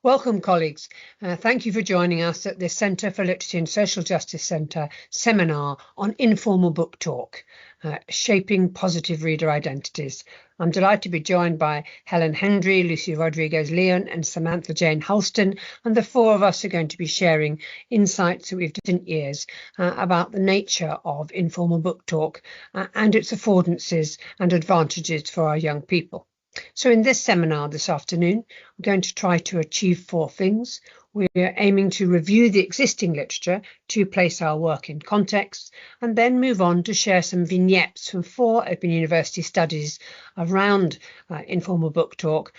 Welcome, colleagues. Thank you for joining us at the Centre for Literacy and Social Justice Centre seminar on Informal Book Talk, Shaping Positive Reader Identities. I'm delighted to be joined by Helen Hendry, Lucy Rodriguez-Leon and Samantha Jane Hulston, and the four of us are going to be sharing insights that we've done in years about the nature of informal book talk and its affordances and advantages for our young people. So in this seminar this afternoon, we're going to try to achieve four things. We're aiming to review the existing literature to place our work in context, and then move on to share some vignettes from four Open University studies around informal book talk,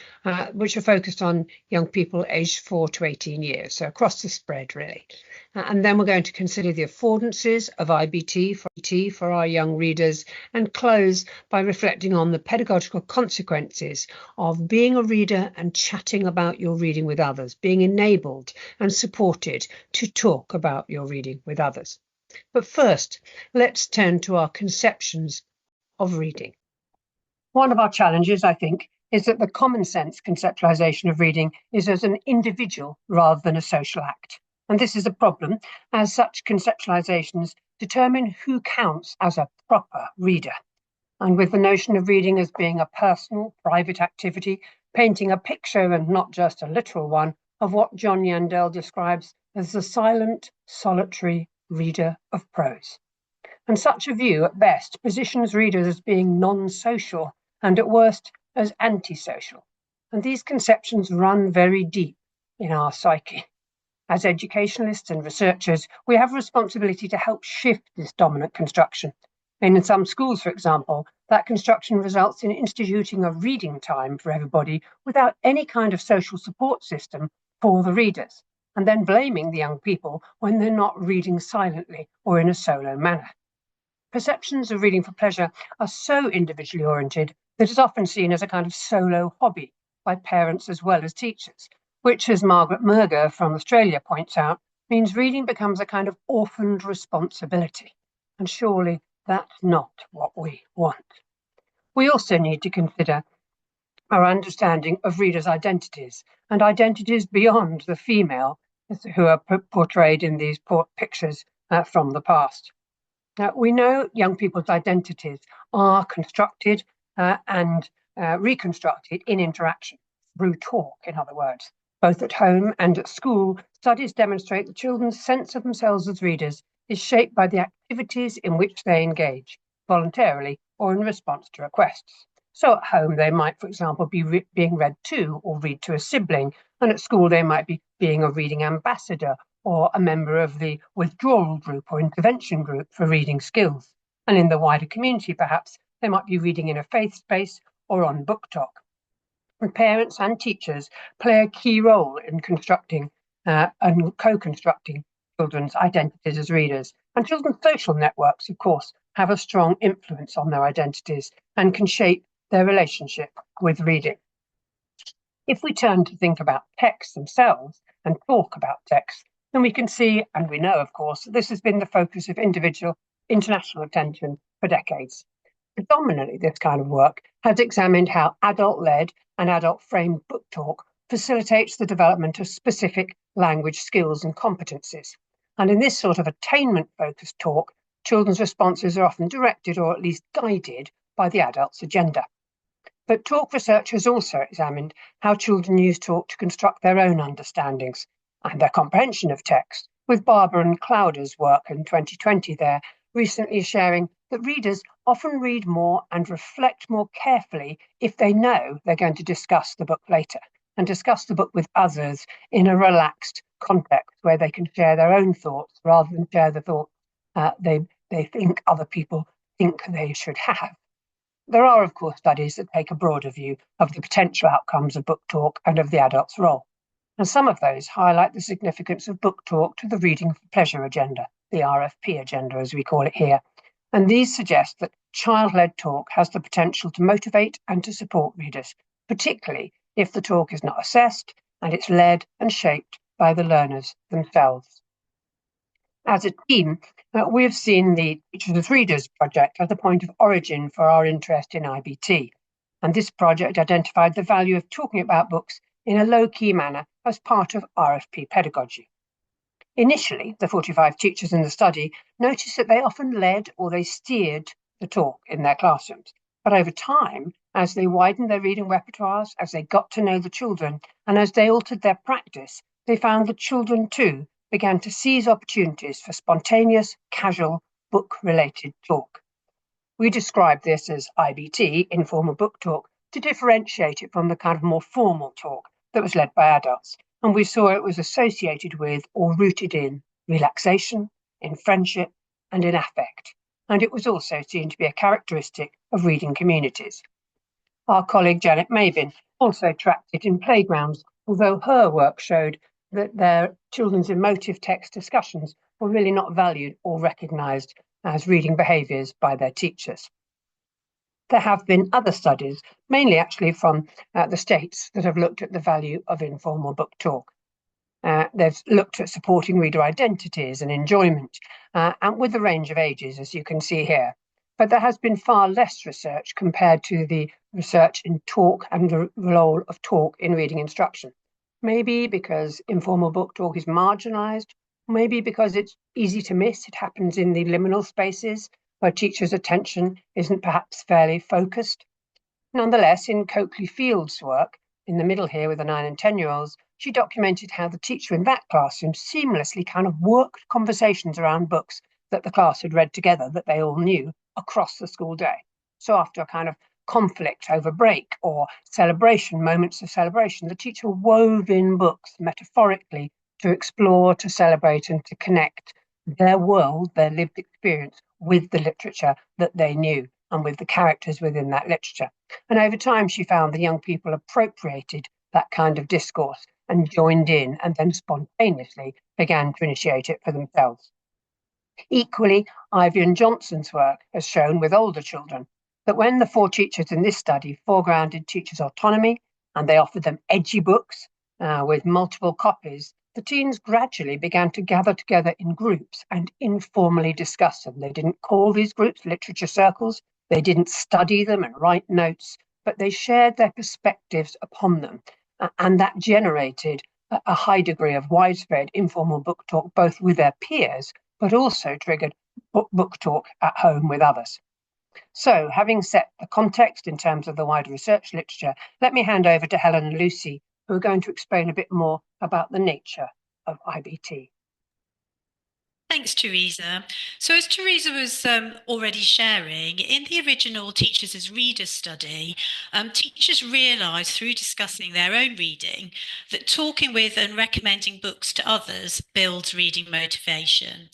which are focused on young people aged 4 to 18 years, so across the spread really. And then we're going to consider the affordances of IBT for our young readers, and close by reflecting on the pedagogical consequences of being a reader and chatting about your reading with others, being enabled and supported to talk about your reading with others. But first, let's turn to our conceptions of reading. One of our challenges, I think, is that the common sense conceptualization of reading is as an individual rather than a social act. And this is a problem, as such conceptualizations determine who counts as a proper reader. And with the notion of reading as being a personal, private activity, painting a picture and not just a literal one of what John Yandell describes as the silent, solitary reader of prose. And such a view, at best, positions readers as being non-social and at worst as antisocial. And these conceptions run very deep in our psyche. As educationalists and researchers, we have a responsibility to help shift this dominant construction. And in some schools, for example, that construction results in instituting a reading time for everybody without any kind of social support system for the readers, and then blaming the young people when they're not reading silently or in a solo manner. Perceptions of reading for pleasure are so individually oriented that it's often seen as a kind of solo hobby by parents as well as teachers, which, as Margaret Merger from Australia points out, means reading becomes a kind of orphaned responsibility. And surely that's not what we want. We also need to consider our understanding of readers' identities and identities beyond the female who are portrayed in these pictures from the past. Now, we know young people's identities are constructed and reconstructed in interaction, through talk, in other words. Both at home and at school, studies demonstrate that children's sense of themselves as readers is shaped by the activities in which they engage, voluntarily or in response to requests. So at home, they might, for example, be being read to or read to a sibling, and at school, they might be being a reading ambassador or a member of the withdrawal group or intervention group for reading skills. And in the wider community, perhaps, they might be reading in a faith space or on book talk. And parents and teachers play a key role in constructing and co-constructing children's identities as readers. And children's social networks, of course, have a strong influence on their identities and can shape their relationship with reading. If we turn to think about texts themselves and talk about texts, then we can see, and we know, of course, that this has been the focus of international attention for decades. Predominantly, this kind of work has examined how adult-led and adult-framed book talk facilitates the development of specific language skills and competencies. And in this sort of attainment-focused talk, children's responses are often directed or at least guided by the adult's agenda. But talk research has also examined how children use talk to construct their own understandings and their comprehension of text, with Barbara and Clowder's work in 2020 there recently sharing that readers often read more and reflect more carefully if they know they're going to discuss the book later and discuss the book with others in a relaxed context where they can share their own thoughts rather than share the thoughts they think other people think they should have. There are, of course, studies that take a broader view of the potential outcomes of book talk and of the adult's role. And some of those highlight the significance of book talk to the reading for pleasure agenda, the RFP agenda, as we call it here. And these suggest that child-led talk has the potential to motivate and to support readers, particularly if the talk is not assessed and it's led and shaped by the learners themselves. As a team, we have seen the Teachers as Readers project as a point of origin for our interest in IBT. And this project identified the value of talking about books in a low-key manner as part of RFP pedagogy. Initially, the 45 teachers in the study noticed that they often led or they steered the talk in their classrooms. But over time, as they widened their reading repertoires, as they got to know the children, and as they altered their practice, they found the children too began to seize opportunities for spontaneous, casual, book-related talk. We describe this as IBT, informal book talk, to differentiate it from the kind of more formal talk that was led by adults. And we saw it was associated with or rooted in relaxation, in friendship, and in affect. And it was also seen to be a characteristic of reading communities. Our colleague Janet Mabin also tracked it in playgrounds, although her work showed that their children's emotive text discussions were really not valued or recognised as reading behaviours by their teachers. There have been other studies, mainly actually from the States, that have looked at the value of informal book talk. They've looked at supporting reader identities and enjoyment, and with a range of ages, as you can see here. But there has been far less research compared to the research in talk and the role of talk in reading instruction. Maybe because informal book talk is marginalised, maybe because it's easy to miss. It happens in the liminal spaces where teachers' attention isn't perhaps fairly focused. Nonetheless, in Coakley Field's work, in the middle here with the 9 and 10-year-olds, she documented how the teacher in that classroom seamlessly kind of worked conversations around books that the class had read together that they all knew across the school day. So after a kind of conflict over break or celebration, moments of celebration, the teacher wove in books metaphorically to explore, to celebrate, and to connect their world, their lived experience with the literature that they knew and with the characters within that literature. And over time, she found the young people appropriated that kind of discourse and joined in and then spontaneously began to initiate it for themselves. Equally, Ivy and Johnson's work has shown with older children that when the 4 teachers in this study foregrounded teachers' autonomy and they offered them edgy books with multiple copies, the teens gradually began to gather together in groups and informally discuss them. They didn't call these groups literature circles, they didn't study them and write notes, but they shared their perspectives upon them. And that generated a high degree of widespread informal book talk, both with their peers, but also triggered book talk at home with others. So, having set the context in terms of the wider research literature, let me hand over to Helen and Lucy, who are going to explain a bit more about the nature of IBT. Thanks, Teresa. So as Teresa was already sharing, in the original Teachers as Readers study, teachers realised through discussing their own reading that talking with and recommending books to others builds reading motivation.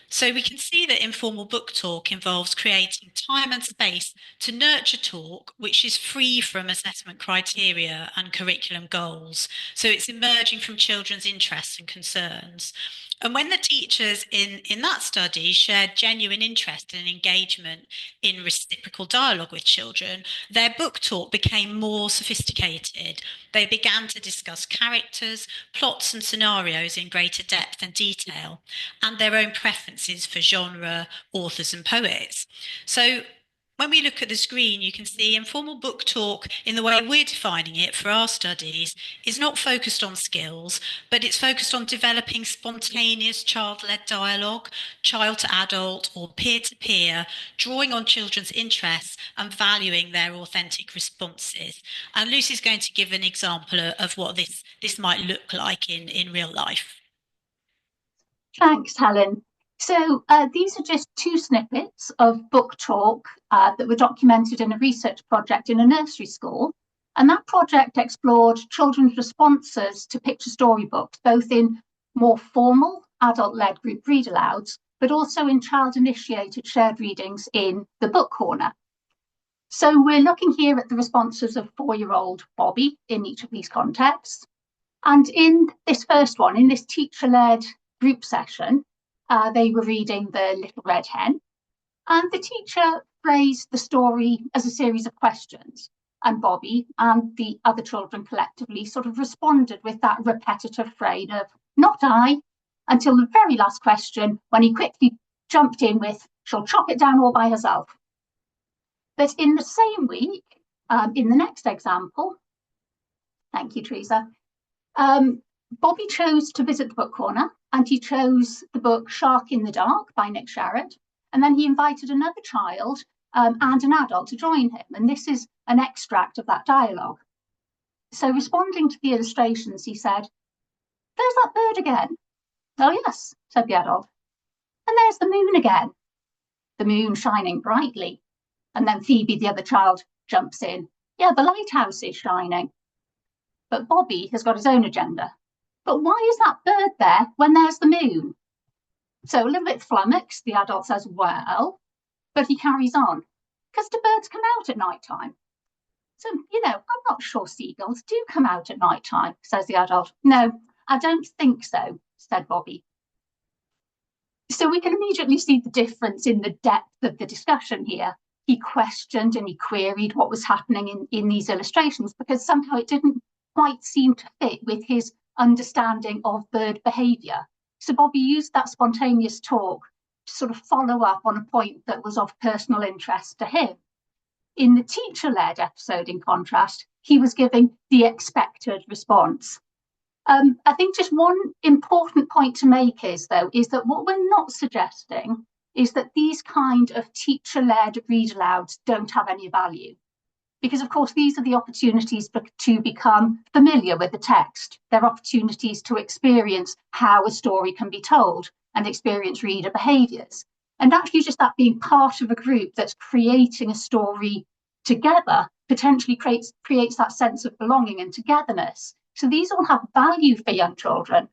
So we can see that informal book talk involves creating time and space to nurture talk, which is free from assessment criteria and curriculum goals. So it's emerging from children's interests and concerns. And when the teachers in that study shared genuine interest and engagement in reciprocal dialogue with children, their book talk became more sophisticated. They began to discuss characters, plots and scenarios in greater depth and detail, and their own preferences for genre, authors and poets. So when we look at the screen, you can see informal book talk, in the way we're defining it for our studies, is not focused on skills, but it's focused on developing spontaneous child-led dialogue, child to adult or peer-to-peer, drawing on children's interests and valuing their authentic responses. And Lucy's going to give an example of what this might look like in real life. Thanks, Helen. So these are just 2 snippets of book talk that were documented in a research project in a nursery school. And that project explored children's responses to picture storybooks, both in more formal adult-led group read-alouds, but also in child-initiated shared readings in the book corner. So we're looking here at the responses of 4-year-old Bobby in each of these contexts. And in this first one, in this teacher-led group session, they were reading The Little Red Hen, and the teacher phrased the story as a series of questions, and Bobby and the other children collectively sort of responded with that repetitive phrase of "not I," until the very last question, when he quickly jumped in with "she'll chop it down all by herself." But in the same week, in the next example, thank you, Teresa, Bobby chose to visit the book corner, and he chose the book Shark in the Dark by Nick Sherratt. And then he invited another child and an adult to join him. And this is an extract of that dialogue. So responding to the illustrations, he said, "There's that bird again." "Oh, yes," said the adult. "And there's the moon again." The moon shining brightly. And then Phoebe, the other child, jumps in. "Yeah, the lighthouse is shining." But Bobby has got his own agenda. "But why is that bird there when there's the moon?" So a little bit flummoxed, the adult says, "Well," but he carries on. "Because do birds come out at night time?" "So, I'm not sure seagulls do come out at night time," says the adult. "No, I don't think so," said Bobby. So we can immediately see the difference in the depth of the discussion here. He questioned and he queried what was happening in these illustrations because somehow it didn't quite seem to fit with his understanding of bird behaviour. So Bobby used that spontaneous talk to sort of follow up on a point that was of personal interest to him. In the teacher-led episode, in contrast, he was giving the expected response. I think just one important point to make is that what we're not suggesting is that these kind of teacher-led read-alouds don't have any value. Because, of course, these are the opportunities to become familiar with the text. They're opportunities to experience how a story can be told and experience reader behaviours. And actually just that being part of a group that's creating a story together potentially creates that sense of belonging and togetherness. So these all have value for young children,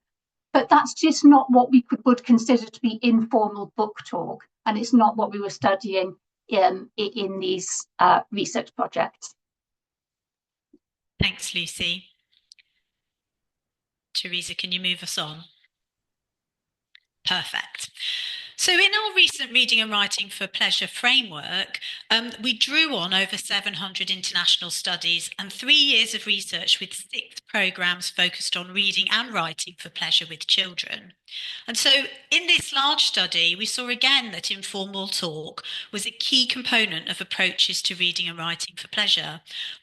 but that's just not what we would consider to be informal book talk. And it's not what we were studying in these research projects. Thanks, Lucy. Teresa, can you move us on? Perfect. So in our recent Reading and Writing for Pleasure framework, we drew on over 700 international studies and 3 years of research with 6 programmes focused on reading and writing for pleasure with children. And so in this large study, we saw again that informal talk was a key component of approaches to reading and writing for pleasure,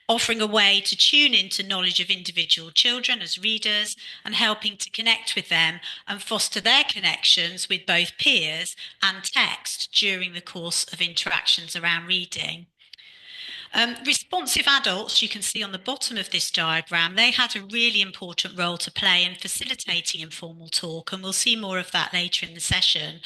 offering a way to tune into knowledge of individual children as readers and helping to connect with them and foster their connections with both peers and text during the course of interactions around reading. Responsive adults, you can see on the bottom of this diagram, they had a really important role to play in facilitating informal talk, and we'll see more of that later in the session.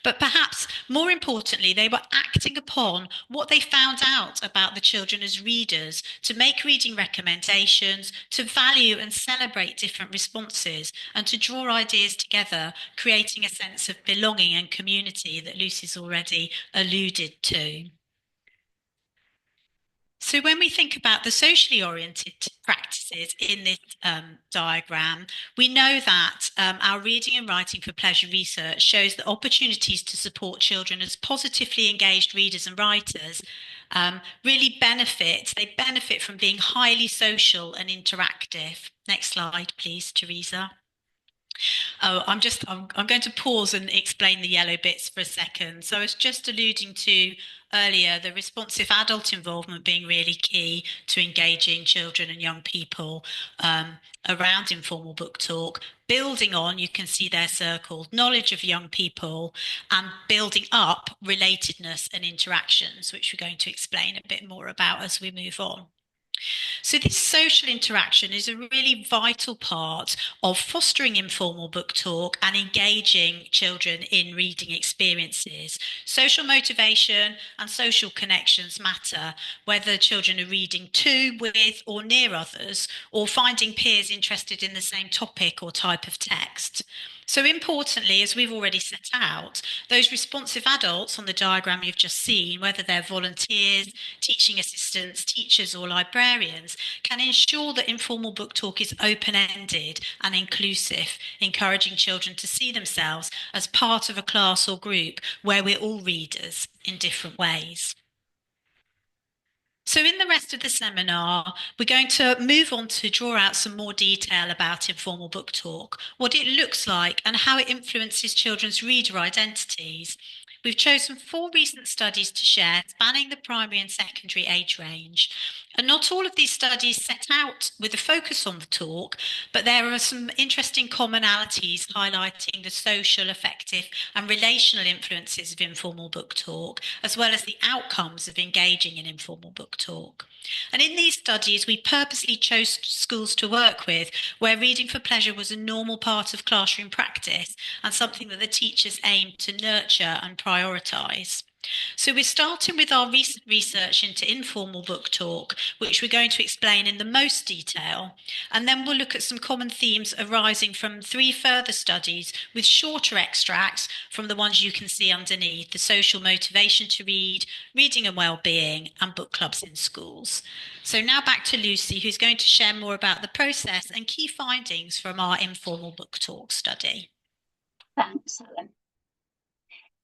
But perhaps more importantly, they were acting upon what they found out about the children as readers to make reading recommendations, to value and celebrate different responses, and to draw ideas together, creating a sense of belonging and community that Lucy's already alluded to. So when we think about the socially oriented practices in this diagram, we know that our reading and writing for pleasure research shows that opportunities to support children as positively engaged readers and writers really benefit. They benefit from being highly social and interactive. Next slide, please, Teresa. Oh, I'm going to pause and explain the yellow bits for a second. So I was just alluding to earlier the responsive adult involvement being really key to engaging children and young people around informal book talk. Building on, you can see there circled, knowledge of young people and building up relatedness and interactions, which we're going to explain a bit more about as we move on. So this social interaction is a really vital part of fostering informal book talk and engaging children in reading experiences. Social motivation and social connections matter, whether children are reading to, with, or near others, or finding peers interested in the same topic or type of text. So importantly, as we've already set out, those responsive adults on the diagram you've just seen, whether they're volunteers, teaching assistants, teachers or librarians, can ensure that informal book talk is open-ended and inclusive, encouraging children to see themselves as part of a class or group where we're all readers in different ways. So in the rest of the seminar, we're going to move on to draw out some more detail about informal book talk, what it looks like and how it influences children's reader identities. We've chosen 4 recent studies to share, spanning the primary and secondary age range. And not all of these studies set out with a focus on the talk, but there are some interesting commonalities highlighting the social, affective, and relational influences of informal book talk, as well as the outcomes of engaging in informal book talk. And in these studies, we purposely chose schools to work with where reading for pleasure was a normal part of classroom practice and something that the teachers aimed to nurture and prioritise. So we're starting with our recent research into informal book talk, which we're going to explain in the most detail. And then we'll look at some common themes arising from 3 further studies with shorter extracts from the ones you can see underneath: the social motivation to read, reading and well-being, and book clubs in schools. So now back to Lucy, who's going to share more about the process and key findings from our informal book talk study. Thanks, Helen.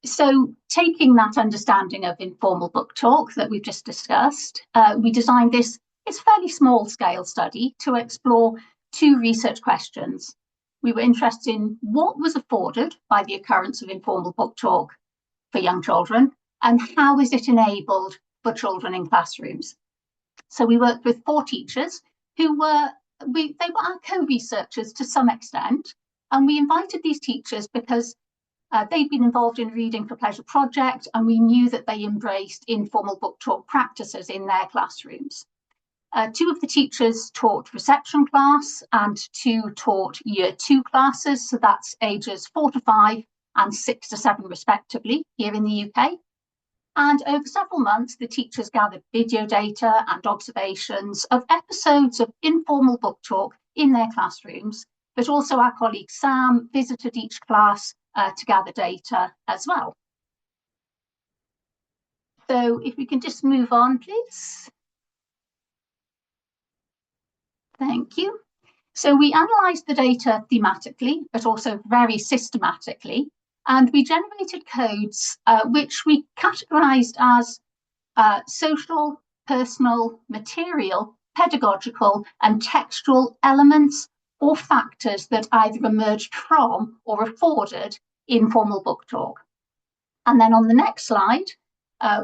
So taking that understanding of informal book talk that we've just discussed, we designed this fairly small scale study to explore 2 research questions. We were interested in what was afforded by the occurrence of informal book talk for young children, and how is it enabled for children in classrooms. So we worked with 4 teachers who were our co-researchers to some extent, and we invited these teachers because they'd been involved in Reading for Pleasure project, and we knew that they embraced informal book talk practices in their classrooms. 2 of the teachers taught reception class and 2 taught year 2 classes, so that's ages 4 to 5 and 6 to 7 respectively here in the UK. And over several months, the teachers gathered video data and observations of episodes of informal book talk in their classrooms, but also our colleague Sam visited each class to gather data as well. So if we can just move on, please. Thank you. So we analysed the data thematically, but also very systematically, and we generated codes which we categorised as social, personal, material, pedagogical, and textual elements or factors that either emerged from or afforded informal book talk. And then on the next slide,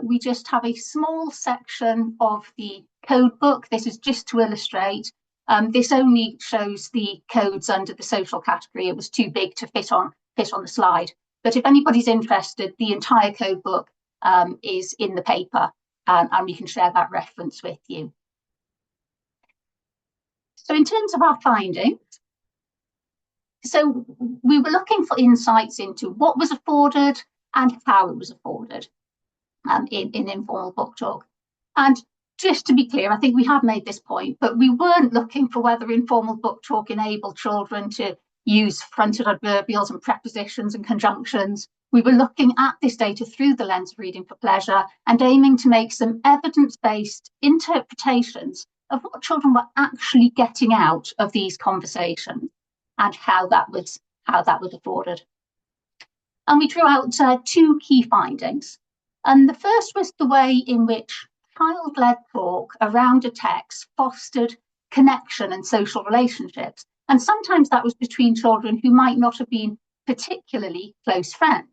we just have a small section of the code book. This is just to illustrate. This only shows the codes under the social category. It was too big to fit on the slide. But if anybody's interested, the entire code book is in the paper, and we can share that reference with you. So in terms of our findings, so we were looking for insights into what was afforded and how it was afforded in informal book talk. And just to be clear, I think we have made this point, but we weren't looking for whether informal book talk enabled children to use fronted adverbials and prepositions and conjunctions. We were looking at this data through the lens of reading for pleasure and aiming to make some evidence-based interpretations of what children were actually getting out of these conversations and how that was afforded. And we drew out 2 key findings. And the first was the way in which child-led talk around a text fostered connection and social relationships. And sometimes that was between children who might not have been particularly close friends.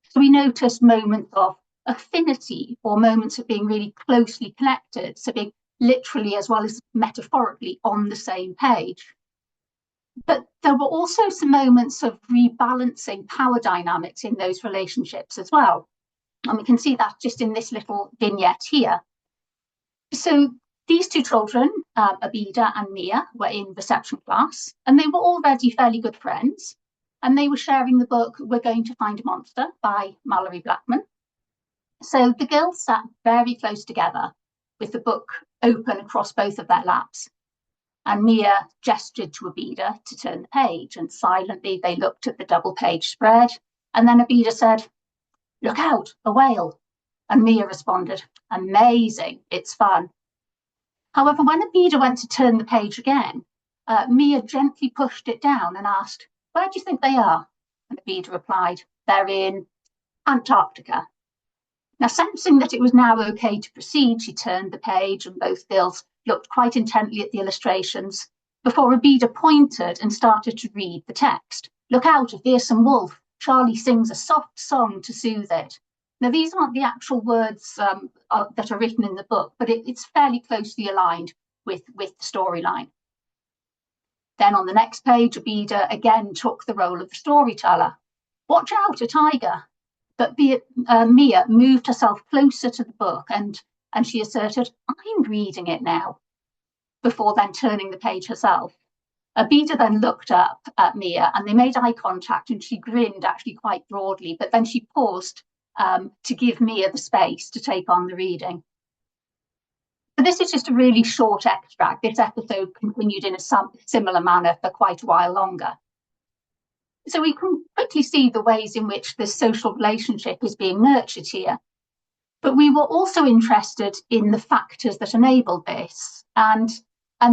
So we noticed moments of affinity or moments of being really closely connected, so being literally as well as metaphorically on the same page. But there were also some moments of rebalancing power dynamics in those relationships as well. And we can see that just in this little vignette here. So these 2 children, Abida and Mia, were in reception class, and they were already fairly good friends. And they were sharing the book We're Going to Find a Monster by Mallory Blackman. So the girls sat very close together with the book open across both of their laps. And Mia gestured to Abida to turn the page, and silently they looked at the double page spread. And then Abida said, "Look out, a whale." And Mia responded, "Amazing, it's fun." However, when Abida went to turn the page again, Mia gently pushed it down and asked, "Where do you think they are?" And Abida replied, "They're in Antarctica." Now, sensing that it was now okay to proceed, she turned the page and both girls looked quite intently at the illustrations before Abida pointed and started to read the text. "Look out, a fearsome wolf. Charlie sings a soft song to soothe it." Now, these aren't the actual words that are written in the book, but it's fairly closely aligned with the storyline. Then on the next page, Abida again took the role of the storyteller. Watch out, a tiger. But Mia moved herself closer to the book and she asserted, I'm reading it now, before then turning the page herself. Abida then looked up at Mia and they made eye contact and she grinned actually quite broadly, but then she paused to give Mia the space to take on the reading. So this is just a really short extract. This episode continued in a similar manner for quite a while longer. So we can quickly see the ways in which this social relationship is being nurtured here. But we were also interested in the factors that enabled this. And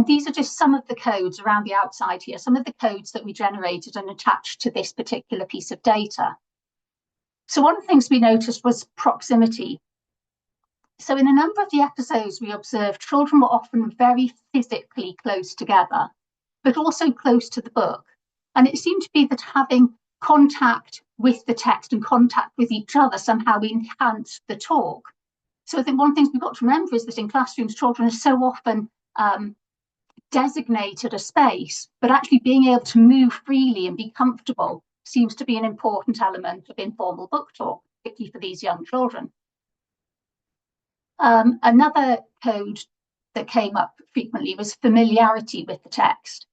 these are just some of the codes around the outside here, some of the codes that we generated and attached to this particular piece of data. So one of the things we noticed was proximity. So in a number of the episodes we observed, children were often very physically close together, but also close to the book. And it seemed to be that having contact with the text and contact with each other somehow enhanced the talk. So I think one of the things we've got to remember is that in classrooms, children are so often designated a space, but actually being able to move freely and be comfortable seems to be an important element of informal book talk, particularly for these young children. Another code that came up frequently was familiarity with the text.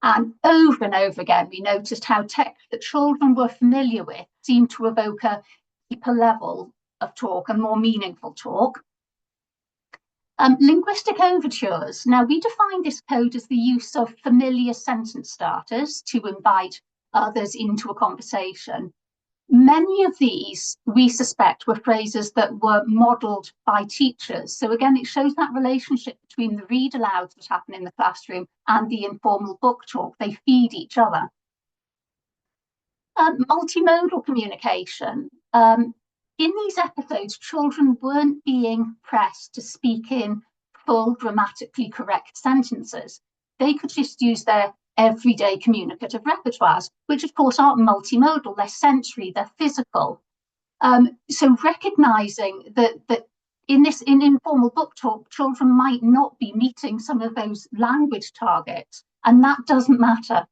And over again, we noticed how text that children were familiar with seemed to evoke a deeper level of talk and more meaningful talk. Linguistic overtures. Now, we define this code as the use of familiar sentence starters to invite others into a conversation. Many of these, we suspect, were phrases that were modelled by teachers. So again, it shows that relationship between the read alouds that happen in the classroom and the informal book talk. They feed each other. Multimodal communication. In these episodes, children weren't being pressed to speak in full grammatically correct sentences. They could just use their everyday communicative repertoires, which of course aren't multimodal, they're sensory, they're physical. So recognising that in informal book talk, children might not be meeting some of those language targets, and that doesn't matter.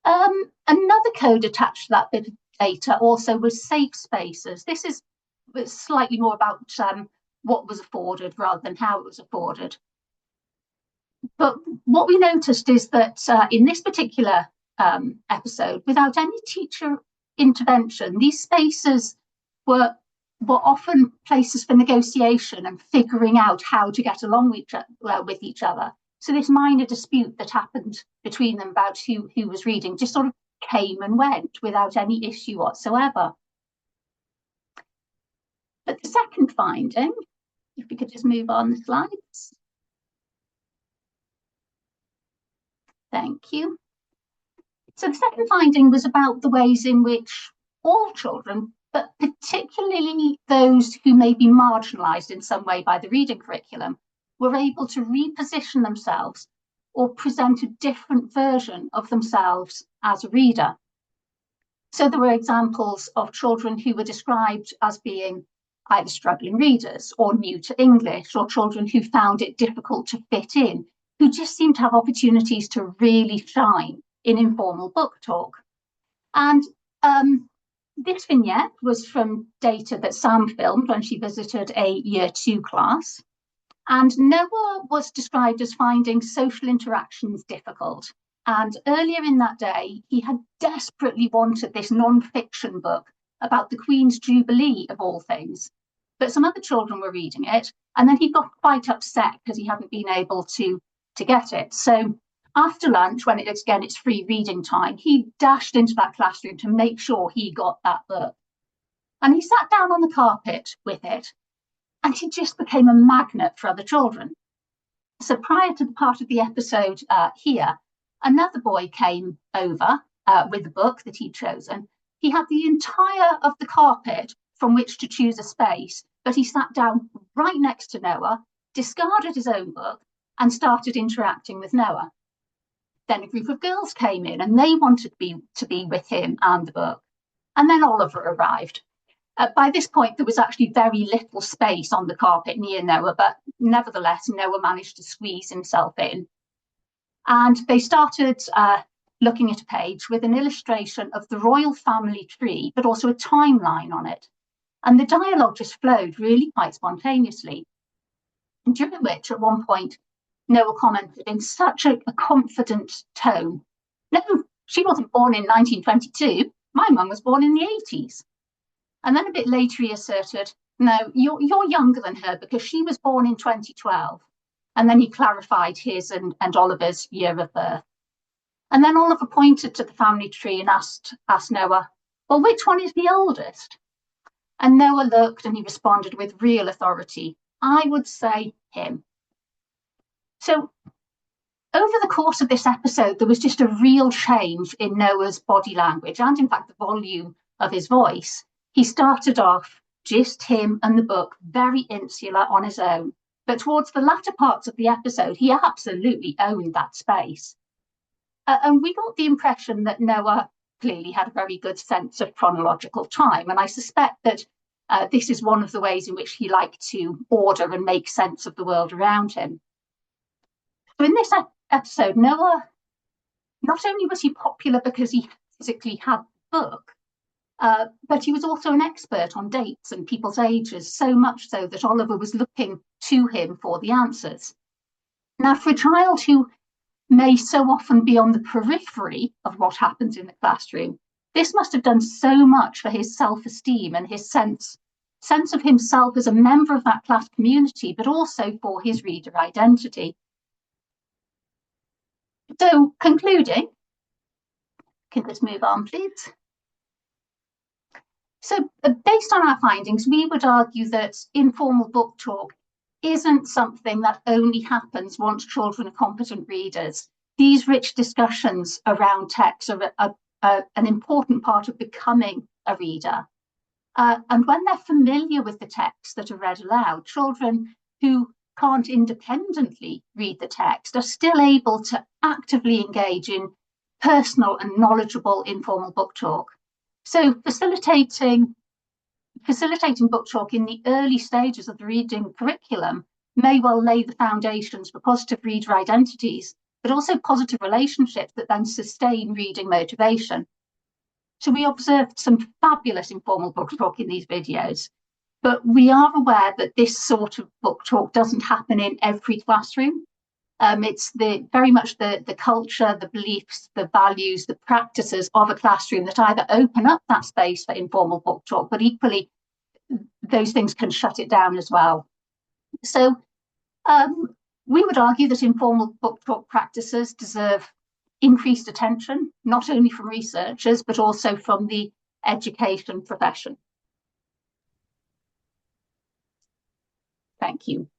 Another code attached to that bit of data also was safe spaces. This is slightly more about what was afforded rather than how it was afforded. But what we noticed is that in this particular episode, without any teacher intervention, these spaces were often places for negotiation and figuring out how to get along with each other. So this minor dispute that happened between them about who was reading just sort of came and went without any issue whatsoever. But the second finding, if we could just move on the slides. Thank you. So the second finding was about the ways in which all children, but particularly those who may be marginalised in some way by the reading curriculum, were able to reposition themselves or present a different version of themselves as a reader. So there were examples of children who were described as being either struggling readers or new to English, or children who found it difficult to fit in, who just seemed to have opportunities to really shine in informal book talk. And this vignette was from data that Sam filmed when she visited a Year 2 class. And Noah was described as finding social interactions difficult. And earlier in that day, he had desperately wanted this non-fiction book about the Queen's Jubilee, of all things. But some other children were reading it, and then he got quite upset because he hadn't been able to get it. So after lunch, when it's free reading time, he dashed into that classroom to make sure he got that book. And he sat down on the carpet with it, and he just became a magnet for other children. So prior to the part of the episode here, another boy came over with a book that he'd chosen. He had the entire of the carpet from which to choose a space, but he sat down right next to Noah, discarded his own book, and started interacting with Noah. Then a group of girls came in and they wanted to be with him and the book. And then Oliver arrived. By this point, there was actually very little space on the carpet near Noah, but nevertheless, Noah managed to squeeze himself in. And they started looking at a page with an illustration of the royal family tree, but also a timeline on it. And the dialogue just flowed really quite spontaneously, during which at one point, Noah commented in such a confident tone, "No, she wasn't born in 1922. My mum was born in the 80s. And then a bit later he asserted, "No, you're younger than her because she was born in 2012. And then he clarified his and Oliver's year of birth. And then Oliver pointed to the family tree and asked Noah, "Well, which one is the oldest?" And Noah looked and he responded with real authority, "I would say him." So over the course of this episode, there was just a real change in Noah's body language and, in fact, the volume of his voice. He started off just him and the book, very insular on his own. But towards the latter parts of the episode, he absolutely owned that space. And we got the impression that Noah clearly had a very good sense of chronological time. And I suspect that this is one of the ways in which he liked to order and make sense of the world around him. So in this episode, Noah, not only was he popular because he physically had the book, but he was also an expert on dates and people's ages, so much so that Oliver was looking to him for the answers. Now, for a child who may so often be on the periphery of what happens in the classroom, this must have done so much for his self-esteem and his sense of himself as a member of that class community, but also for his reader identity. So, concluding, can this move on, please? So, based on our findings, we would argue that informal book talk isn't something that only happens once children are competent readers. These rich discussions around text are an important part of becoming a reader. And when they're familiar with the texts that are read aloud, children who can't independently read the text are still able to actively engage in personal and knowledgeable informal book talk. So facilitating book talk in the early stages of the reading curriculum may well lay the foundations for positive reader identities, but also positive relationships that then sustain reading motivation. So we observed some fabulous informal book talk in these videos, but we are aware that this sort of book talk doesn't happen in every classroom. It's very much the culture, the beliefs, the values, the practices of a classroom that either open up that space for informal book talk, but equally those things can shut it down as well. So we would argue that informal book talk practices deserve increased attention, not only from researchers, but also from the education profession. Thank you.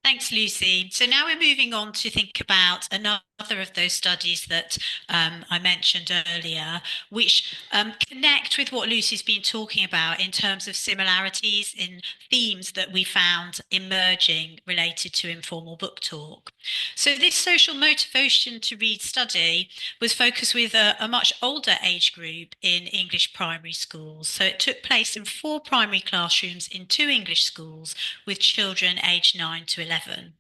Thanks, Lucy. So now we're moving on to think about another of those studies that I mentioned earlier, which connect with what Lucy's been talking about in terms of similarities in themes that we found emerging related to informal book talk. So this social motivation to read study was focused with a much older age group in English primary schools. So it took place in 4 primary classrooms in 2 English schools with children aged 9 to 11.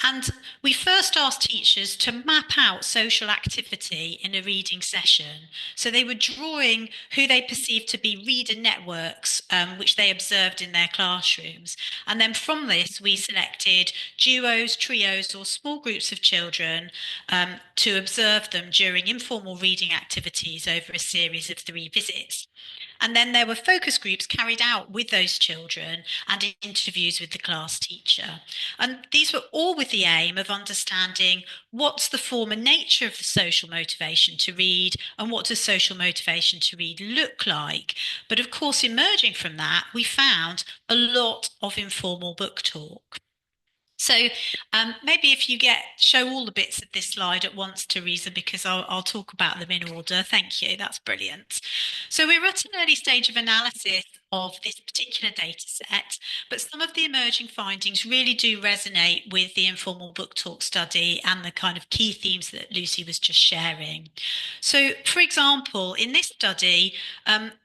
And we first asked teachers to map out social activity in a reading session. So they were drawing who they perceived to be reader networks, which they observed in their classrooms. And then from this, we selected duos, trios, or small groups of children to observe them during informal reading activities over a series of 3 visits. And then there were focus groups carried out with those children and interviews with the class teacher. And these were all with the aim of understanding what's the form and nature of the social motivation to read and what does social motivation to read look like. But of course, emerging from that, we found a lot of informal book talk. So maybe if you show all the bits of this slide at once, Teresa, because I'll talk about them in order. Thank you. That's brilliant. So we're at an early stage of analysis of this particular data set, but some of the emerging findings really do resonate with the informal book talk study and the kind of key themes that Lucy was just sharing. So, for example, in this study,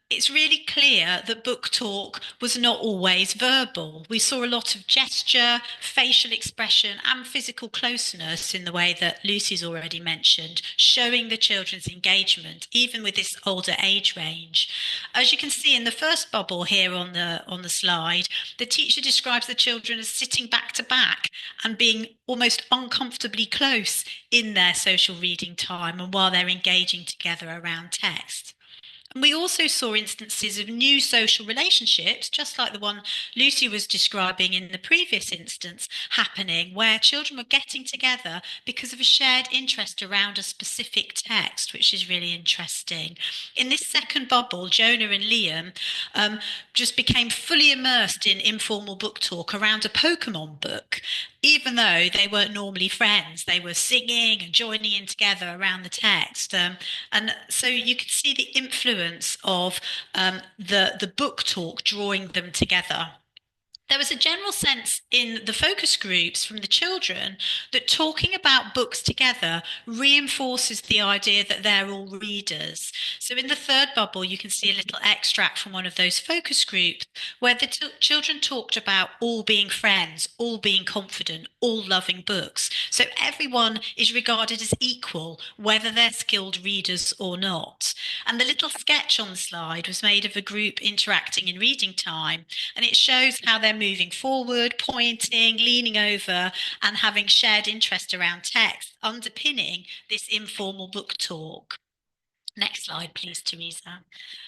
it's really clear that book talk was not always verbal. We saw a lot of gesture, facial expression, and physical closeness in the way that Lucy's already mentioned, showing the children's engagement, even with this older age range. As you can see in the first bubble here on the slide, the teacher describes the children as sitting back to back and being almost uncomfortably close in their social reading time and while they're engaging together around text. And we also saw instances of new social relationships, just like the one Lucy was describing in the previous instance, happening where children were getting together because of a shared interest around a specific text, which is really interesting. In this second bubble, Jonah and Liam just became fully immersed in informal book talk around a Pokemon book. Even though they weren't normally friends, they were singing and joining in together around the text. And so you could see the influence of the book talk drawing them together. There was a general sense in the focus groups from the children that talking about books together reinforces the idea that they're all readers. So in the third bubble, you can see a little extract from one of those focus groups where the children talked about all being friends, all being confident, all loving books. So everyone is regarded as equal, whether they're skilled readers or not. And the little sketch on the slide was made of a group interacting in reading time, and it shows how they're moving forward, pointing, leaning over, and having shared interest around text, underpinning this informal book talk. Next slide, please, Teresa.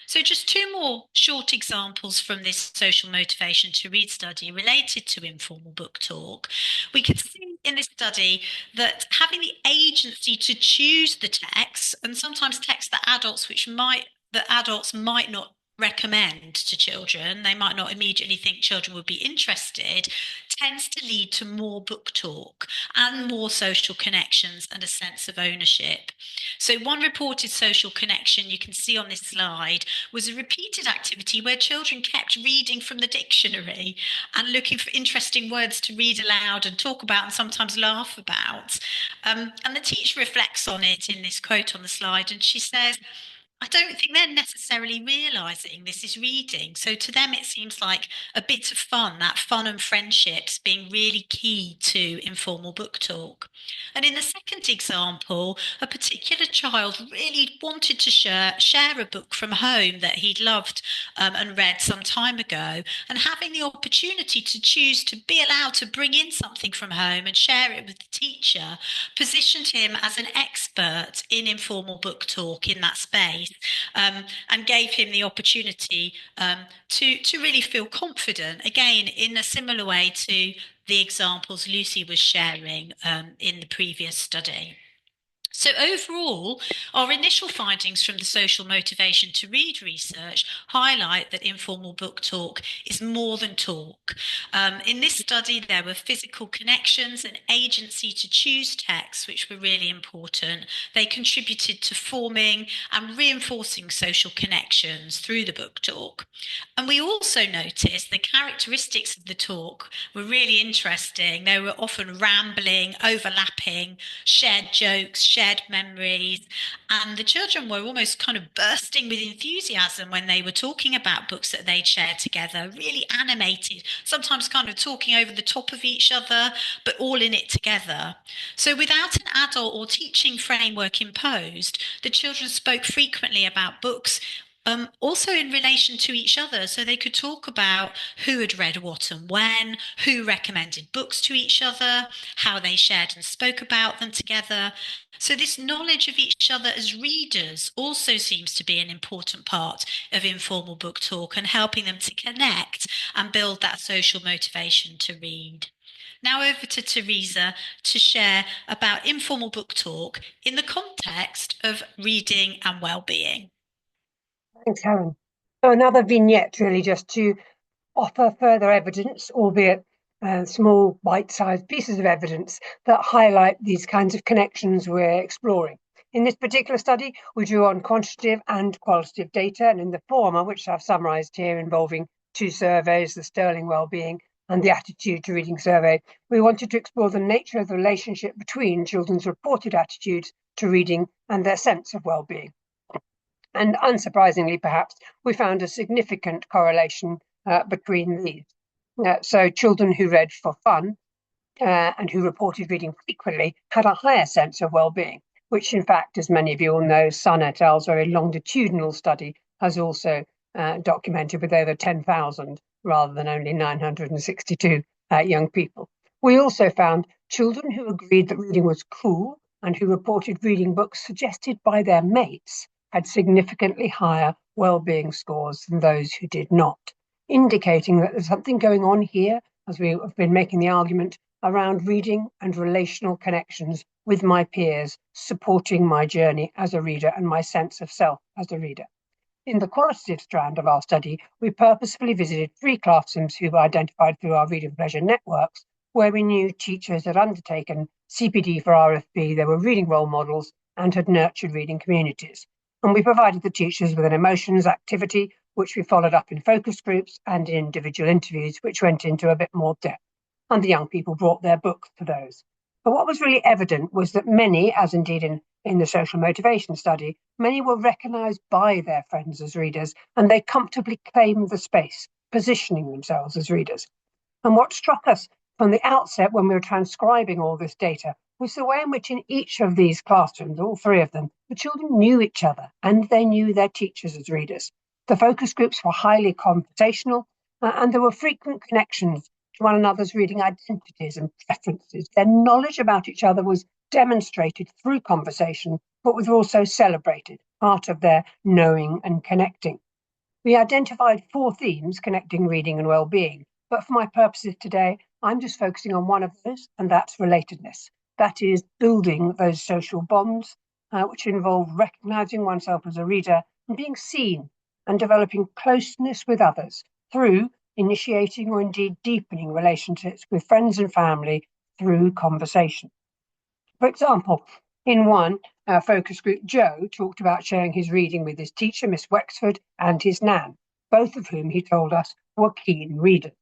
So just two more short examples from this social motivation to read study related to informal book talk. We can see in this study that having the agency to choose the text, and sometimes texts that adults might not recommend to children, they might not immediately think children would be interested, tends to lead to more book talk and more social connections and a sense of ownership. So one reported social connection you can see on this slide was a repeated activity where children kept reading from the dictionary and looking for interesting words to read aloud and talk about and sometimes laugh about. And the teacher reflects on it in this quote on the slide, and she says, I don't think they're necessarily realising this is reading. So to them, it seems like a bit of fun, that fun and friendships being really key to informal book talk. And in the second example, a particular child really wanted to share a book from home that he'd loved and read some time ago. And having the opportunity to choose to be allowed to bring in something from home and share it with the teacher positioned him as an expert in informal book talk in that space. And gave him the opportunity to really feel confident, again, in a similar way to the examples Lucy was sharing in the previous study. So overall, our initial findings from the social motivation to read research highlight that informal book talk is more than talk. In this study, there were physical connections and agency to choose texts, which were really important. They contributed to forming and reinforcing social connections through the book talk. And we also noticed the characteristics of the talk were really interesting. They were often rambling, overlapping, shared jokes, shared memories, and the children were almost kind of bursting with enthusiasm when they were talking about books that they'd shared together, really animated, sometimes kind of talking over the top of each other, but all in it together. So without an adult or teaching framework imposed, the children spoke frequently about books, also in relation to each other, so they could talk about who had read what and when, who recommended books to each other, how they shared and spoke about them together. So this knowledge of each other as readers also seems to be an important part of informal book talk and helping them to connect and build that social motivation to read. Now over to Teresa to share about informal book talk in the context of reading and well-being. Thanks, Helen. So another vignette, really, just to offer further evidence, albeit small bite-sized pieces of evidence that highlight these kinds of connections we're exploring. In this particular study, we drew on quantitative and qualitative data, and in the former, which I've summarised here, involving two surveys, the Sterling Wellbeing and the Attitude to Reading Survey, we wanted to explore the nature of the relationship between children's reported attitudes to reading and their sense of well-being. And unsurprisingly, perhaps, we found a significant correlation between these. So children who read for fun and who reported reading frequently had a higher sense of well-being, which in fact, as many of you all know, Sun et al.'s very longitudinal study has also documented with over 10,000 rather than only 962 young people. We also found children who agreed that reading was cool and who reported reading books suggested by their mates had significantly higher well-being scores than those who did not, indicating that there's something going on here, as we have been making the argument, around reading and relational connections with my peers, supporting my journey as a reader and my sense of self as a reader. In the qualitative strand of our study, we purposefully visited 3 classrooms who were identified through our reading pleasure networks, where we knew teachers had undertaken CPD for RFB, they were reading role models, and had nurtured reading communities. And we provided the teachers with an emotions activity, which we followed up in focus groups and in individual interviews, which went into a bit more depth. And the young people brought their books to those. But what was really evident was that many, as indeed in the social motivation study, many were recognised by their friends as readers, and they comfortably claimed the space, positioning themselves as readers. And what struck us from the outset when we were transcribing all this data was the way in which in each of these classrooms, all 3 of them, the children knew each other and they knew their teachers as readers. The focus groups were highly conversational, and there were frequent connections to one another's reading identities and preferences. Their knowledge about each other was demonstrated through conversation, but was also celebrated, part of their knowing and connecting. We identified 4 themes connecting reading and well-being, but for my purposes today, I'm just focusing on one of those, and that's relatedness. That is building those social bonds, which involve recognising oneself as a reader and being seen, and developing closeness with others through initiating or indeed deepening relationships with friends and family through conversation. For example, in one focus group, Joe talked about sharing his reading with his teacher, Miss Wexford, and his nan, both of whom he told us were keen readers.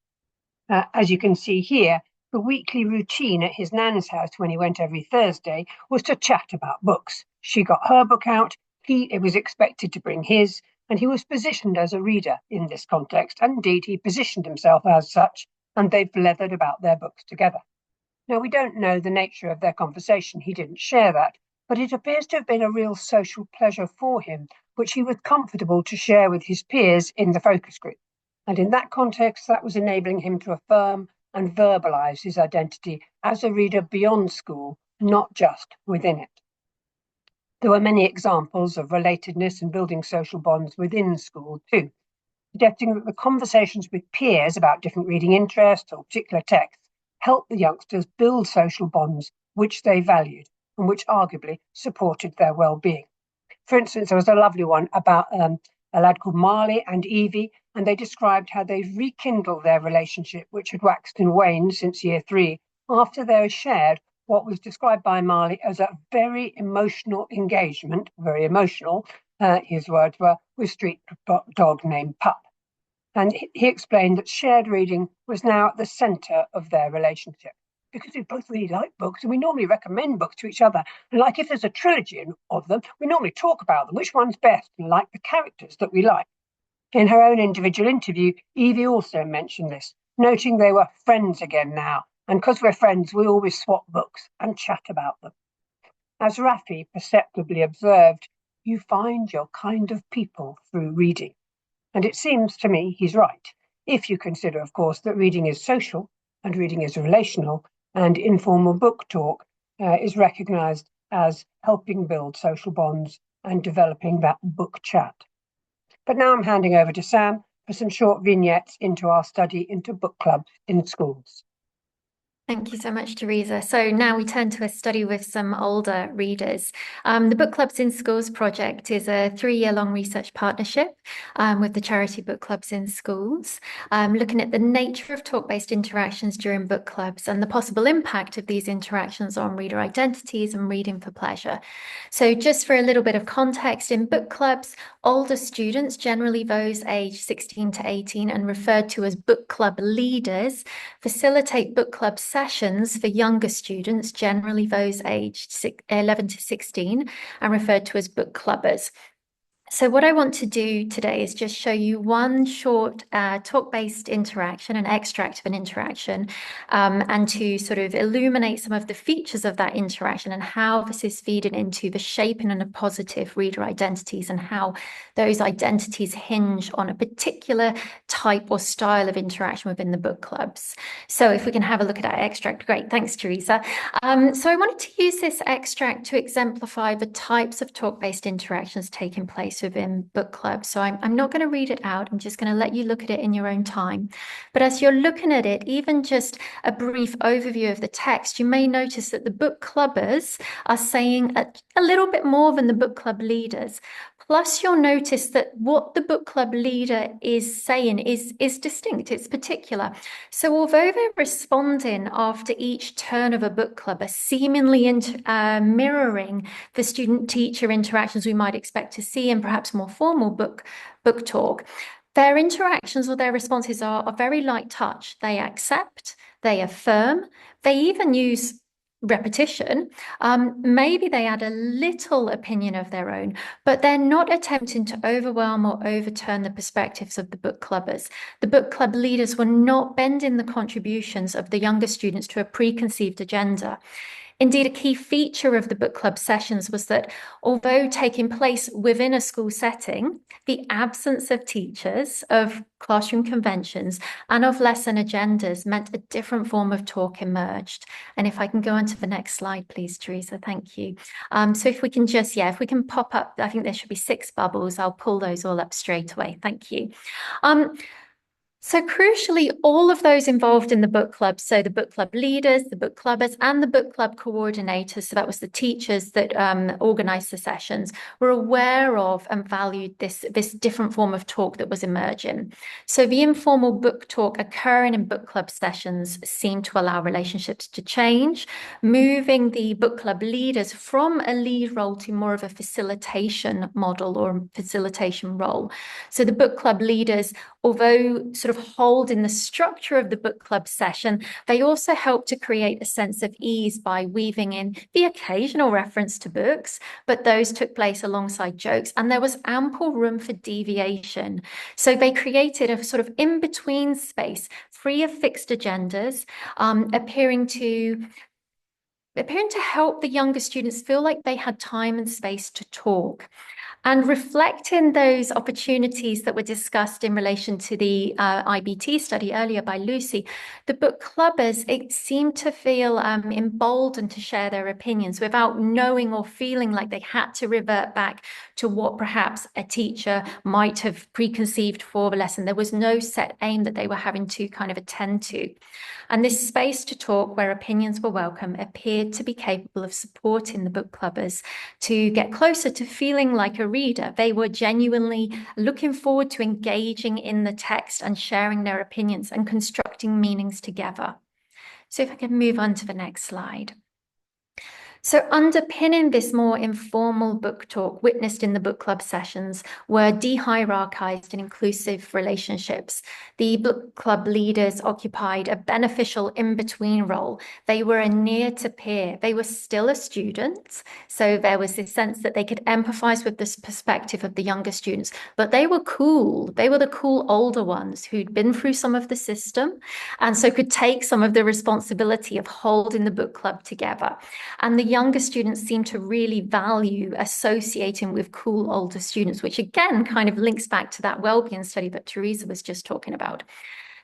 As you can see here, the weekly routine at his nan's house when he went every Thursday was to chat about books. She got her book out, he was expected to bring his, and he was positioned as a reader in this context, and indeed he positioned himself as such, and they've leathered about their books together. Now, we don't know the nature of their conversation, he didn't share that, but it appears to have been a real social pleasure for him, which he was comfortable to share with his peers in the focus group. And in that context, that was enabling him to affirm and verbalise his identity as a reader beyond school, not just within it. There were many examples of relatedness and building social bonds within school too, suggesting that the conversations with peers about different reading interests or particular texts helped the youngsters build social bonds which they valued and which arguably supported their well-being. For instance, there was a lovely one about a lad called Marley and Evie, and they described how they rekindled their relationship, which had waxed and waned since year 3, after they had shared what was described by Marley as a very emotional engagement, very emotional, his words were, with street dog named Pup. And he explained that shared reading was now at the centre of their relationship, because we both really like books and we normally recommend books to each other. And like if there's a trilogy of them, we normally talk about them, which one's best, and like the characters that we like. In her own individual interview, Evie also mentioned this, noting they were friends again now. And because we're friends, we always swap books and chat about them. As Rafi perceptibly observed, you find your kind of people through reading. And it seems to me he's right, if you consider, of course, that reading is social and reading is relational, and informal book talk is recognised as helping build social bonds and developing that book chat. But now I'm handing over to Sam for some short vignettes into our study into book clubs in schools. Thank you so much, Teresa. So now we turn to a study with some older readers. The Book Clubs in Schools project is a 3-year-long research partnership with the charity Book Clubs in Schools, looking at the nature of talk-based interactions during book clubs and the possible impact of these interactions on reader identities and reading for pleasure. So just for a little bit of context, in book clubs, older students, generally those aged 16 to 18 and referred to as book club leaders, facilitate book club sessions for younger students, generally those aged 11 to 16, and referred to as book clubbers. So what I want to do today is just show you one short talk-based interaction, an extract of an interaction, and to sort of illuminate some of the features of that interaction and how this is feeding into the shaping and the positive reader identities and how those identities hinge on a particular type or style of interaction within the book clubs. So if we can have a look at that extract, great, thanks, Teresa. So I wanted to use this extract to exemplify the types of talk-based interactions taking place within book clubs. So I'm not going to read it out. I'm just going to let you look at it in your own time. But as you're looking at it, even just a brief overview of the text, you may notice that the book clubbers are saying a little bit more than the book club leaders. Plus, you'll notice that what the book club leader is saying is distinct, it's particular. So although they're responding after each turn of a book club, are seemingly mirroring the student-teacher interactions we might expect to see in perhaps more formal book talk, their interactions or their responses are very light touch. They accept, they affirm, they even use repetition. Maybe they add a little opinion of their own, but they're not attempting to overwhelm or overturn the perspectives of the book clubbers. The book club leaders were not bending the contributions of the younger students to a preconceived agenda. Indeed, a key feature of the book club sessions was that although taking place within a school setting, the absence of teachers, of classroom conventions, and of lesson agendas meant a different form of talk emerged. And if I can go on to the next slide, please, Teresa, thank you. So if we can just, if we can pop up, I think there should be 6 bubbles. I'll pull those all up straight away. Thank you. So crucially, all of those involved in the book club, so the book club leaders, the book clubbers, and the book club coordinators, so that was the teachers that organised the sessions, were aware of and valued this different form of talk that was emerging. So the informal book talk occurring in book club sessions seemed to allow relationships to change, moving the book club leaders from a lead role to more of a facilitation model or facilitation role. So the book club leaders, although sort of holding the structure of the book club session, they also help to create a sense of ease by weaving in the occasional reference to books, but those took place alongside jokes, and there was ample room for deviation. So they created a sort of in-between space, free of fixed agendas, appearing to help the younger students feel like they had time and space to talk. And reflecting those opportunities that were discussed in relation to the IBT study earlier by Lucy, the book clubbers, it seemed to feel emboldened to share their opinions without knowing or feeling like they had to revert back to what perhaps a teacher might have preconceived for the lesson. There was no set aim that they were having to kind of attend to. And this space to talk where opinions were welcome appeared to be capable of supporting the book clubbers to get closer to feeling like a reader. They were genuinely looking forward to engaging in the text and sharing their opinions and constructing meanings together. So if I can move on to the next slide. So underpinning this more informal book talk witnessed in the book club sessions were de-hierarchized and inclusive relationships. The book club leaders occupied a beneficial in-between role. They were a near to peer. They were still a student. So there was this sense that they could empathize with this perspective of the younger students, but they were cool. They were the cool older ones who'd been through some of the system and so could take some of the responsibility of holding the book club together. And the younger students seem to really value associating with cool older students, which again kind of links back to that well-being study that Teresa was just talking about.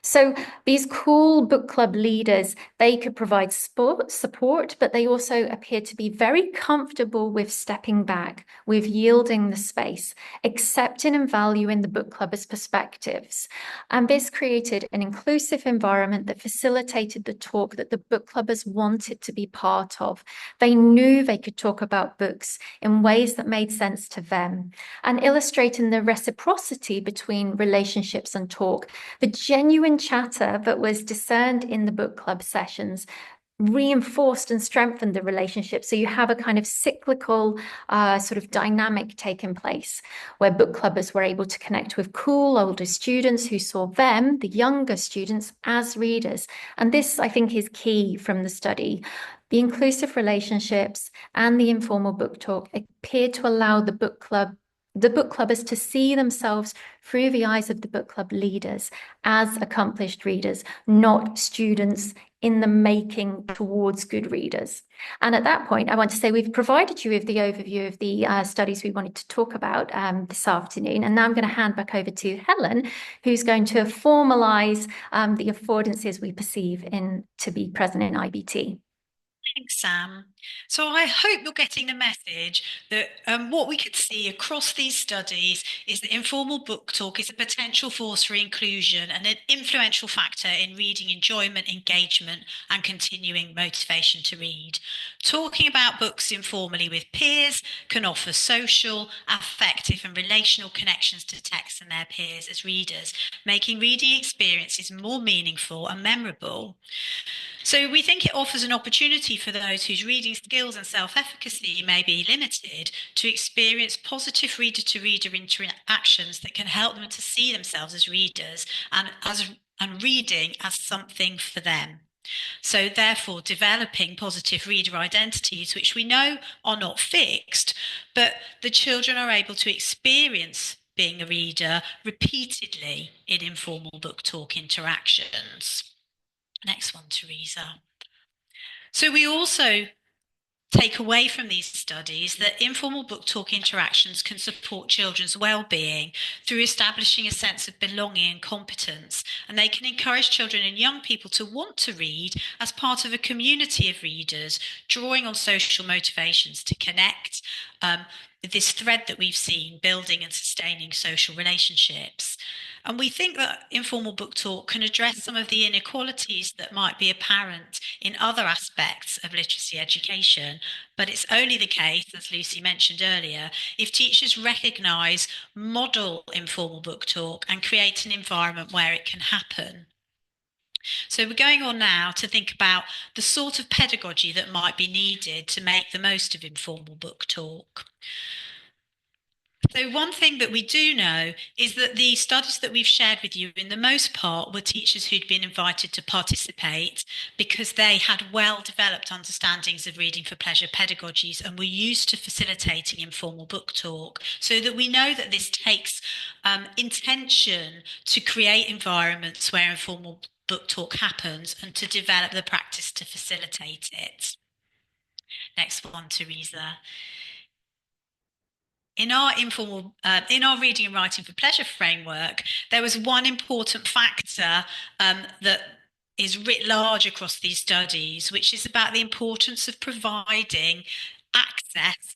So these cool book club leaders, they could provide support, but they also appeared to be very comfortable with stepping back, with yielding the space, accepting and valuing the book clubbers' perspectives. And this created an inclusive environment that facilitated the talk that the book clubbers wanted to be part of. They knew they could talk about books in ways that made sense to them. And illustrating the reciprocity between relationships and talk, the genuine chatter that was discerned in the book club sessions reinforced and strengthened the relationship. So you have a kind of cyclical sort of dynamic taking place where book clubbers were able to connect with cool older students who saw them, the younger students, as readers. And this, I think, is key from the study. The inclusive relationships and the informal book talk appeared to allow the book club the book clubbers to see themselves through the eyes of the book club leaders as accomplished readers, not students in the making towards good readers. And at that point, I want to say we've provided you with the overview of the studies we wanted to talk about this afternoon. And now I'm going to hand back over to Helen, who's going to formalise the affordances we perceive to be present in IBT. Thanks, Sam. So I hope you're getting the message that what we could see across these studies is that informal book talk is a potential force for inclusion and an influential factor in reading enjoyment, engagement, and continuing motivation to read. Talking about books informally with peers can offer social, affective, and relational connections to text and their peers as readers, making reading experiences more meaningful and memorable. So we think it offers an opportunity for those whose reading skills and self-efficacy may be limited to experience positive reader-to-reader interactions that can help them to see themselves as readers and reading as something for them. So therefore, developing positive reader identities, which we know are not fixed, but the children are able to experience being a reader repeatedly in informal book talk interactions. Next one, Teresa. So we also take away from these studies that informal book talk interactions can support children's well-being through establishing a sense of belonging and competence, and they can encourage children and young people to want to read as part of a community of readers, drawing on social motivations to connect, this thread that we've seen, building and sustaining social relationships. And we think that informal book talk can address some of the inequalities that might be apparent in other aspects of literacy education, but it's only the case, as Lucy mentioned earlier, if teachers recognise, model informal book talk and create an environment where it can happen. So we're going on now to think about the sort of pedagogy that might be needed to make the most of informal book talk. So one thing that we do know is that the studies that we've shared with you, in the most part, were teachers who'd been invited to participate because they had well-developed understandings of reading for pleasure pedagogies and were used to facilitating informal book talk, so that we know that this takes intention to create environments where informal book talk happens and to develop the practice to facilitate it. Next one, Teresa. In our reading and writing for pleasure framework, there was one important factor that is writ large across these studies, which is about the importance of providing access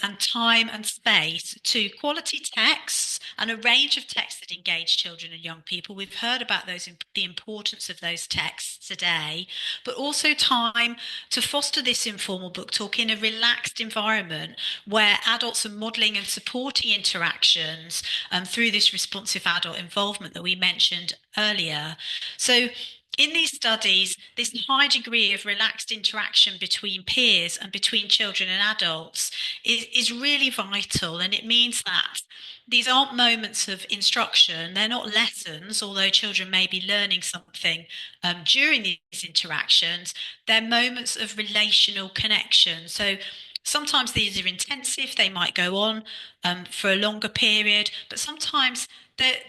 and time and space to quality texts and a range of texts that engage children and young people. We've heard about the importance of those texts today, but also time to foster this informal book talk in a relaxed environment where adults are modelling and supporting interactions through this responsive adult involvement that we mentioned earlier. So in these studies, this high degree of relaxed interaction between peers and between children and adults is really vital, and it means that these aren't moments of instruction, they're not lessons, although children may be learning something during these interactions, they're moments of relational connection. So sometimes these are intensive, they might go on for a longer period, but sometimes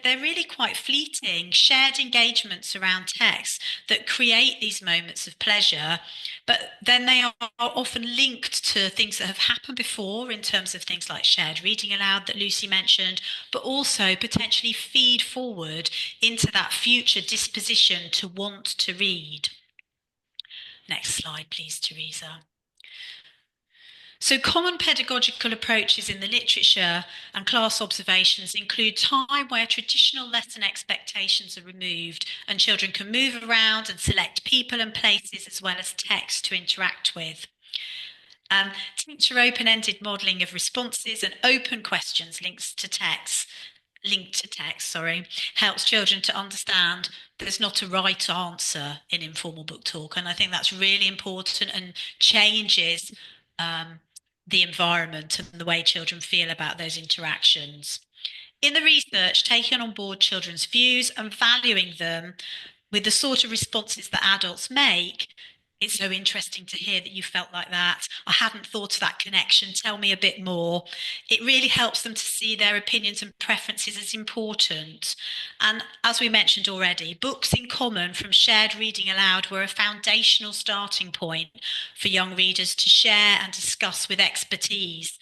they're really quite fleeting, shared engagements around text that create these moments of pleasure, but then they are often linked to things that have happened before in terms of things like shared reading aloud that Lucy mentioned, but also potentially feed forward into that future disposition to want to read. Next slide, please, Teresa. So common pedagogical approaches in the literature and class observations include time where traditional lesson expectations are removed and children can move around and select people and places as well as text to interact with. Teacher open-ended modelling of responses and open questions linked to text, helps children to understand there's not a right answer in informal book talk. And I think that's really important and changes the environment and the way children feel about those interactions. In the research, taking on board children's views and valuing them with the sort of responses that adults make It's so interesting to hear that you felt like that. I hadn't thought of that connection. Tell me a bit more. It really helps them to see their opinions and preferences as important. And as we mentioned already, books in common from shared reading aloud were a foundational starting point for young readers to share and discuss with expertise,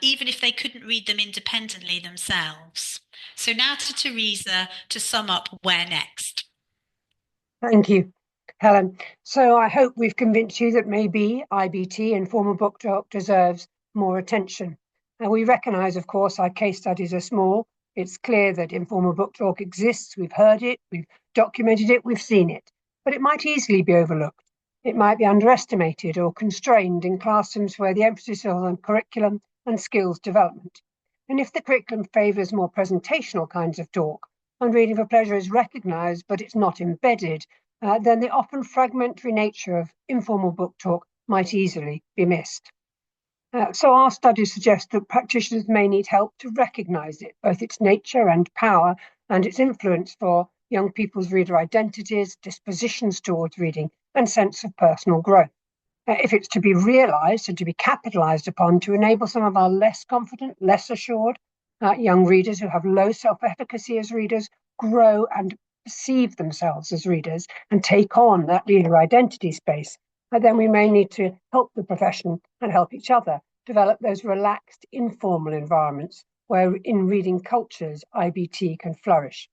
even if they couldn't read them independently themselves. So now to Teresa to sum up where next. Thank you, Helen. So I hope we've convinced you that maybe IBT, Informal Book Talk, deserves more attention. And we recognise, of course, our case studies are small. It's clear that Informal Book Talk exists. We've heard it, we've documented it, we've seen it. But it might easily be overlooked. It might be underestimated or constrained in classrooms where the emphasis is on curriculum and skills development. And if the curriculum favours more presentational kinds of talk, and reading for pleasure is recognised, but it's not embedded, then the often fragmentary nature of informal book talk might easily be missed. So our studies suggest that practitioners may need help to recognise it, both its nature and power, and its influence for young people's reader identities, dispositions towards reading, and sense of personal growth. If it's to be realised and to be capitalised upon to enable some of our less confident, less assured, young readers who have low self-efficacy as readers grow and perceive themselves as readers and take on that reader identity space, then we may need to help the profession and help each other develop those relaxed, informal environments where in reading cultures, IBT can flourish.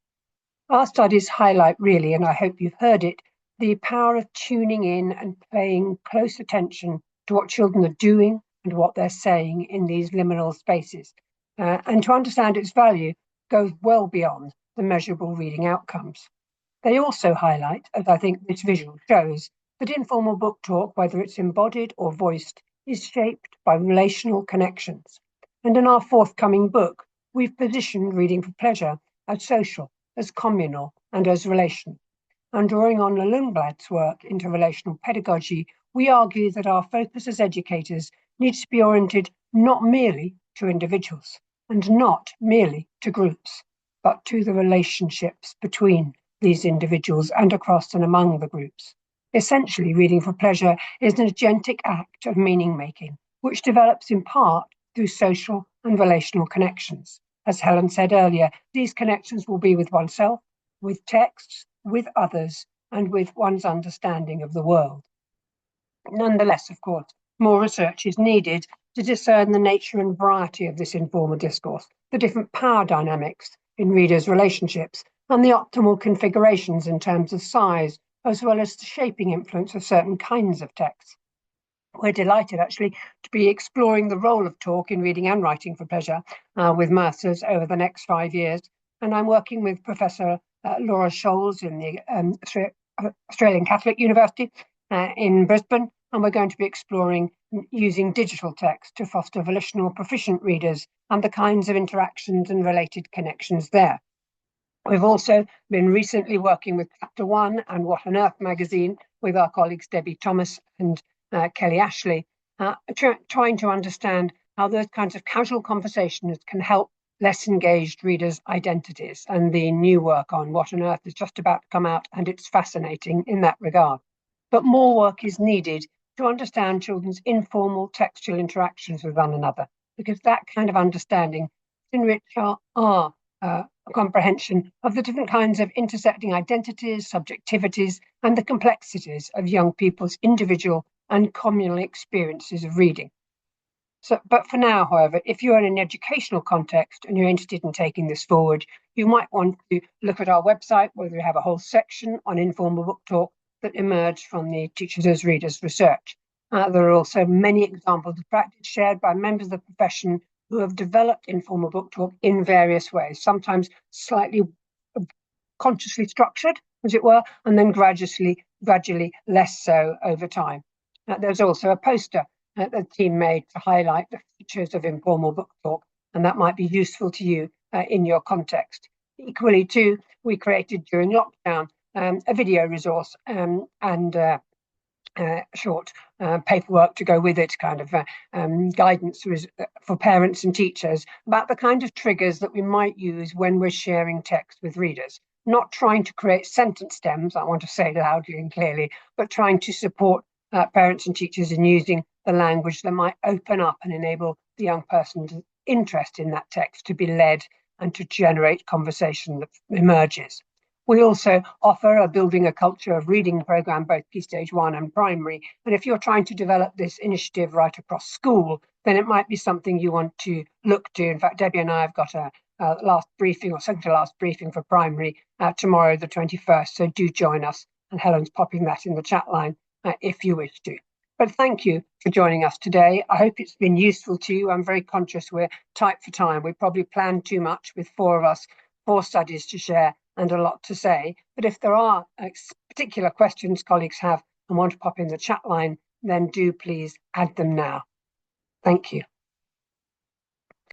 Our studies highlight really, and I hope you've heard it, the power of tuning in and paying close attention to what children are doing and what they're saying in these liminal spaces. And to understand its value goes well beyond the measurable reading outcomes. They also highlight, as I think this visual shows, that informal book talk, whether it's embodied or voiced, is shaped by relational connections. And in our forthcoming book, we've positioned reading for pleasure as social, as communal, and as relational. And drawing on Lundblad's work into relational pedagogy, we argue that our focus as educators needs to be oriented not merely to individuals, and not merely to groups, but to the relationships between these individuals and across and among the groups. Essentially, reading for pleasure is an agentic act of meaning-making, which develops in part through social and relational connections. As Helen said earlier, these connections will be with oneself, with texts, with others, and with one's understanding of the world. Nonetheless, of course, more research is needed to discern the nature and variety of this informal discourse, the different power dynamics in readers' relationships, and the optimal configurations in terms of size, as well as the shaping influence of certain kinds of texts. We're delighted, actually, to be exploring the role of talk in reading and writing for pleasure with masters over the next 5 years. And I'm working with Professor Laura Scholes in the Australian Catholic University in Brisbane, and we're going to be exploring using digital text to foster volitional proficient readers and the kinds of interactions and related connections there. We've also been recently working with Chapter One and What on Earth magazine with our colleagues Debbie Thomas and Kelly Ashley, trying to understand how those kinds of casual conversations can help less engaged readers' identities. And the new work on What on Earth is just about to come out, and it's fascinating in that regard. But more work is needed to understand children's informal textual interactions with one another, because that kind of understanding enrich our comprehension of the different kinds of intersecting identities, subjectivities, and the complexities of young people's individual and communal experiences of reading. But for now, however, if you're in an educational context and you're interested in taking this forward, you might want to look at our website, where we have a whole section on informal book talk that emerged from the Teachers as Readers research. There are also many examples of practice shared by members of the profession who have developed informal book talk in various ways, sometimes slightly consciously structured, as it were, and then gradually less so over time. There's also a poster that the team made to highlight the features of informal book talk, and that might be useful to you in your context. Equally, too, we created during lockdown a video resource and short paperwork to go with it, kind of guidance for parents and teachers about the kind of triggers that we might use when we're sharing text with readers. Not trying to create sentence stems, I want to say loudly and clearly, but trying to support parents and teachers in using the language that might open up and enable the young person's interest in that text to be led and to generate conversation that emerges. We also offer a Building a Culture of Reading programme, both Key Stage 1 and primary. And if you're trying to develop this initiative right across school, then it might be something you want to look to. In fact, Debbie and I have got a last briefing, or second to last briefing for primary tomorrow, the 21st. So do join us. And Helen's popping that in the chat line if you wish to. But thank you for joining us today. I hope it's been useful to you. I'm very conscious we're tight for time. We probably planned too much with 4 of us, 4 studies to share and a lot to say. But if there are particular questions colleagues have and want to pop in the chat line, then do please add them now. Thank you.